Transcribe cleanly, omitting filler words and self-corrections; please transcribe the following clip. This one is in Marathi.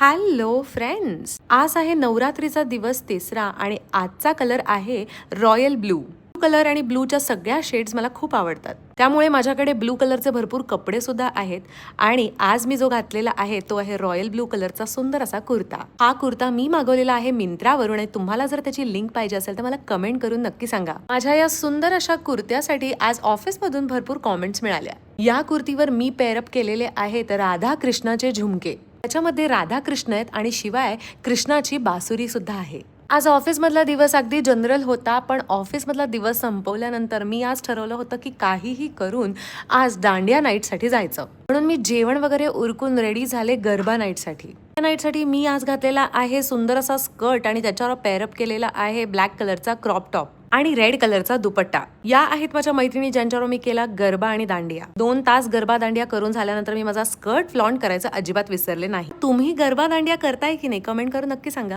हॅलो फ्रेंड्स, आज आहे नवरात्रीचा दिवस 3रा आणि आजचा कलर आहे रॉयल ब्लू कलर आणि ब्लूच्या सगळ्या शेड्स मला खूप आवडतात. त्यामुळे माझ्याकडे ब्लू कलरचे भरपूर कपडे सुद्धा आहेत आणि आज मी जो घातलेला आहे तो आहे रॉयल ब्लू कलरचा सुंदर असा कुर्ता. हा कुर्ता मी मागवलेला आहे मिंत्रावरून आणि तुम्हाला जर त्याची लिंक पाहिजे असेल तर मला कमेंट करून नक्की सांगा. माझ्या या सुंदर अशा कुर्त्यासाठी आज ऑफिसमधून भरपूर कमेंट्स मिळाल्या. या कुर्तीवर मी पेअरअप केलेले आहेत राधा कृष्णाचे झुमके. त्याच्यामध्ये राधा कृष्ण आहेत आणि शिवाय कृष्णाची बासुरी सुद्धा आहे. आज ऑफिसमधला दिवस अगदी जनरल होता, पण ऑफिसमधला दिवस संपवल्यानंतर मी आज ठरवलं होतं की काहीही करून आज दांडिया नाईटसाठी जायचं. म्हणून मी जेवण वगैरे उरकून रेडी झाले गरबा नाईटसाठी. मी आज घातलेला आहे सुंदर असा स्कर्ट आणि त्याच्यावर पेअरअप केलेला आहे ब्लॅक कलरचा क्रॉप टॉप आणि रेड कलरचा दुपट्टा. या आहेत माझ्या मैत्रिणी ज्यांच्यावर मी केला गरबा आणि दांडिया. 2 तास गरबा दांडिया करून झाल्यानंतर मी माझा स्कर्ट फ्लॉन्ट करायचं अजिबात विसरले नाही. तुम्ही गरबा दांडिया करताय की नाही कमेंट करून नक्की सांगा.